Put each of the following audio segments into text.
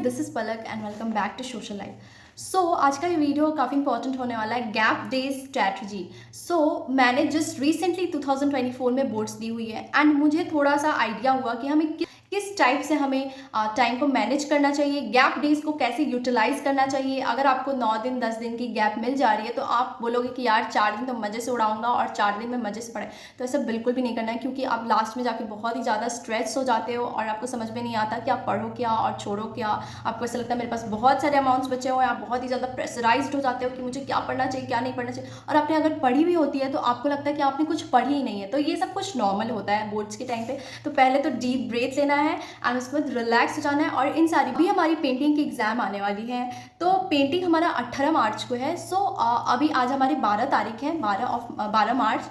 This is Palak and welcome back to social life. आज का ये वीडियो काफ़ी इंपॉर्टेंट होने वाला है, गैप डेज स्ट्रैटेजी। मैंने जस्ट रिसेंटली 2024 में बोर्ड्स दी हुई है एंड मुझे थोड़ा सा आइडिया हुआ कि हमें किस टाइप से हमें टाइम को मैनेज करना चाहिए, गैप डेज को कैसे यूटिलाइज करना चाहिए। अगर आपको 9 दिन 10 दिन की गैप मिल जा रही है तो आप बोलोगे कि यार 4 दिन तो मज़े से उड़ाऊंगा और 4 दिन में मज़े से पढ़े, तो ऐसा बिल्कुल भी नहीं करना है, क्योंकि आप लास्ट में जाके बहुत ही ज़्यादा स्ट्रेस हो जाते हो और आपको समझ में नहीं आता कि आप पढ़ो क्या और छोड़ो क्या। आपको ऐसा लगता है मेरे पास बहुत सारे अमाउंट्स बचे हुए हैं, आप बहुत ही ज़्यादा प्रेशराइज्ड हो जाते हो कि मुझे क्या पढ़ना चाहिए क्या नहीं पढ़ना चाहिए, और आपने अगर पढ़ी भी होती है तो आपको लगता है कि आपने कुछ पढ़ी ही नहीं है। तो ये सब कुछ नॉर्मल होता है बोर्ड्स के टाइम पे। तो पहले तो डीप ब्रेथ लेना है एंड उसके बाद रिलैक्स हो जाना है। और इन सारी भी हमारी पेंटिंग की एग्जाम आने वाली है, तो पेंटिंग हमारा 18 मार्च को है। अभी आज हमारी 12 तारीख है, 12 मार्च।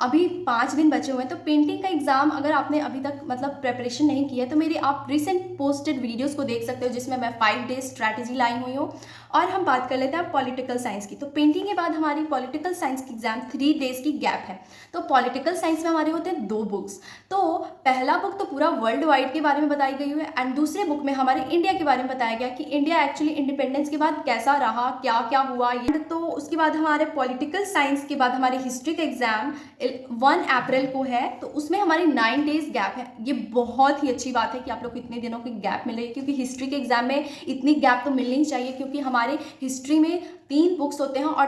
अभी 5 दिन बचे हुए हैं। तो पेंटिंग का एग्जाम अगर आपने अभी तक मतलब प्रेपरेशन नहीं की है तो मेरी आप रिसेंट पोस्टेड वीडियोस को देख सकते हो, जिसमें मैं 5 डेज स्ट्रैटेजी लाई हुई हूँ। और हम बात कर लेते हैं पॉलिटिकल साइंस की। तो पेंटिंग के बाद हमारी पॉलिटिकल साइंस की एग्जाम 3 डेज की गैप है। तो पॉलिटिकल साइंस में हमारे होते हैं 2 बुक्स। तो पहला बुक तो पूरा वर्ल्ड वाइड के बारे में बताई गई है एंड दूसरे बुक में हमारे इंडिया के बारे में बताया गया कि इंडिया एक्चुअली इंडिपेंडेंस के बाद कैसा रहा, क्या क्या हुआ ये। तो उसके बाद हमारे पॉलिटिकल साइंस के बाद हमारे हिस्ट्री का एग्जाम 1 अप्रैल को है, तो उसमें हमारी 9 डेज गैप है। ये बहुत ही अच्छी बात है कि आप लोग को इतने दिनों की गैप मिले, क्योंकि हिस्ट्री के एग्जाम में इतनी गैप तो मिलनी चाहिए, क्योंकि हमारे हिस्ट्री में 3 बुक्स होते हैं और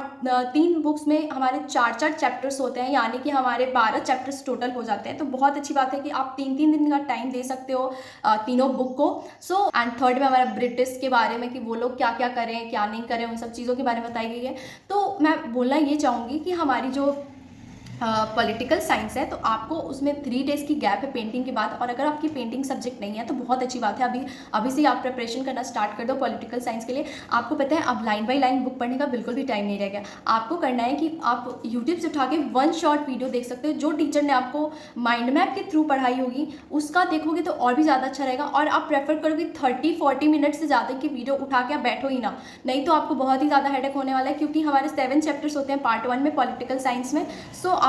3 बुक्स में हमारे 4 चैप्टर्स होते हैं, यानी कि हमारे 12 चैप्टर्स टोटल हो जाते हैं। तो बहुत अच्छी बात है कि आप 3-3 दिन का टाइम दे सकते हो तीनों बुक को। एंड थर्ड में हमारा ब्रिटिश के बारे में कि वो लोग क्या क्या करें क्या नहीं करें, उन सब चीज़ों के बारे में बताई गई है। तो मैं बोलना ये चाहूँगी कि हमारी जो पॉलिटिकल साइंस है तो आपको उसमें 3 डेज़ की गैप है पेंटिंग के बाद। और अगर आपकी पेंटिंग सब्जेक्ट नहीं है तो बहुत अच्छी बात है, अभी से आप प्रिपरेशन करना स्टार्ट कर दो पॉलिटिकल साइंस के लिए। आपको पता है अब लाइन बाय लाइन बुक पढ़ने का बिल्कुल भी टाइम नहीं रह गया। आपको करना है कि आप यूट्यूब से उठा के 1 शॉर्ट वीडियो देख सकते हो, जो टीचर ने आपको माइंड मैप के थ्रू पढ़ाई होगी उसका देखोगे तो और भी ज़्यादा अच्छा रहेगा। और आप प्रेफर करोगे 30-40 मिनट से ज़्यादा की वीडियो उठा के आप बैठो ही ना, नहीं तो आपको बहुत ही ज़्यादा हेडेक होने वाला है, क्योंकि हमारे 7 चैप्टर्स होते हैं पार्ट 1 में पॉलिटिकल साइंस में।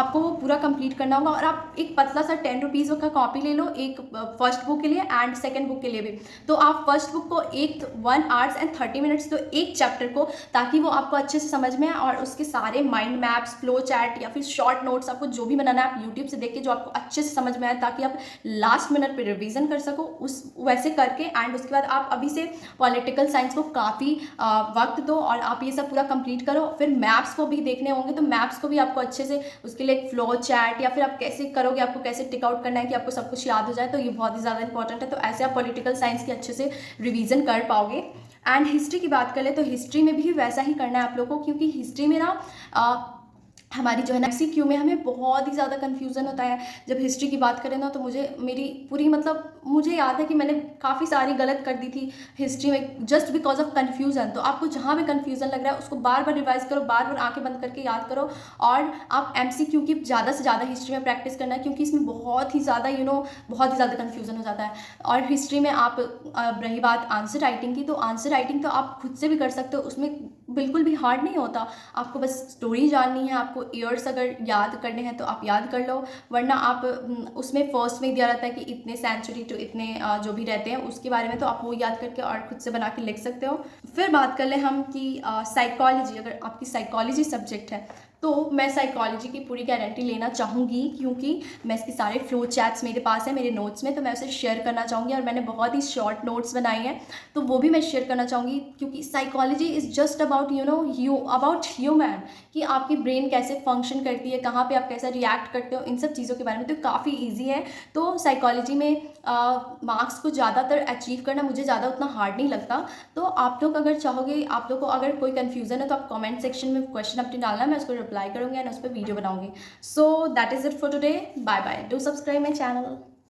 आपको वो पूरा कंप्लीट करना होगा। और आप एक पतला सा 10 रुपीज़ का कॉपी ले लो, एक फर्स्ट बुक के लिए एंड सेकंड बुक के लिए भी। तो आप फर्स्ट बुक को 1 आवर्स एंड 30 मिनट्स दो एक चैप्टर को, ताकि वो आपको अच्छे से समझ में आए और उसके सारे माइंड मैप्स, फ्लो चैट या फिर शॉर्ट नोट्स आपको जो भी बनाना है आप यूट्यूब से देख के जो आपको अच्छे से समझ में आए, ताकि आप लास्ट मिनट पर रिविजन कर सको उस वैसे करके। एंड उसके बाद आप अभी से पॉलिटिकल साइंस को काफ़ी वक्त दो और आप ये सब पूरा कंप्लीट करो। फिर मैप्स को भी देखने होंगे, तो मैप्स को भी आपको अच्छे से उसके लिए एक फ्लो चैट या फिर आप कैसे करोगे, आपको कैसे टिक आउट करना है कि आपको सब कुछ याद हो जाए, तो ये बहुत ही ज़्यादा इंपॉर्टेंट है। तो ऐसे आप पॉलिटिकल साइंस की अच्छे से रिवीजन कर पाओगे। एंड हिस्ट्री की बात करें तो हिस्ट्री में भी वैसा ही करना है आप लोगों को, क्योंकि हिस्ट्री में ना हमारी जो है MCQ में हमें बहुत ही ज़्यादा कन्फ्यूज़न होता है। जब हिस्ट्री की बात करें ना तो मेरी पूरी मतलब मुझे याद है कि मैंने काफ़ी सारी गलत कर दी थी हिस्ट्री में, जस्ट बिकॉज ऑफ कन्फ्यूज़न। तो आपको जहाँ भी कन्फ्यूज़न लग रहा है उसको बार बार रिवाइज करो, बार बार आंखें बंद करके याद करो। और आप MCQ की ज़्यादा से ज़्यादा हिस्ट्री में प्रैक्टिस करना है, क्योंकि इसमें बहुत ही ज़्यादा बहुत ही ज़्यादा कन्फ्यूज़न हो जाता है। और हिस्ट्री में आप रही बात आंसर राइटिंग की, तो आंसर राइटिंग तो आप खुद से भी कर सकते हो, उसमें बिल्कुल भी हार्ड नहीं होता। आपको बस स्टोरी जाननी है, आपको ईयर्स अगर याद करने हैं तो आप याद कर लो, वरना आप उसमें फर्स्ट में दिया रहता है कि इतने सेंचुरी टू इतने जो भी रहते हैं उसके बारे में, तो आप वो याद करके और खुद से बना के लिख सकते हो। फिर बात कर ले हम कि साइकोलॉजी, अगर आपकी साइकोलॉजी सब्जेक्ट है तो मैं साइकोलॉजी की पूरी गारंटी लेना चाहूँगी, क्योंकि मैं इसके सारे फ्लो चैट्स मेरे पास है मेरे नोट्स में, तो मैं उसे शेयर करना चाहूँगी। और मैंने बहुत ही शॉर्ट नोट्स बनाई हैं तो वो भी मैं शेयर करना चाहूँगी, क्योंकि psychology is just about about human, कि आपकी ब्रेन कैसे फंक्शन करती है, कहाँ पे आप कैसे रिएक्ट करते हो, इन सब चीज़ों के बारे में। तो काफ़ी ईजी है। तो साइकोलॉजी में मार्क्स को ज़्यादातर अचीव करना मुझे ज़्यादा उतना हार्ड नहीं लगता। तो आप लोग अगर चाहोगे, आप लोग को अगर कोई कन्फ्यूज़न है तो आप कमेंट सेक्शन में क्वेश्चन अपने डालना, मैं उसको रिप्लाई करूँगी एंड उस पर वीडियो बनाऊँगी। So that is it for today, bye bye, do subscribe my channel.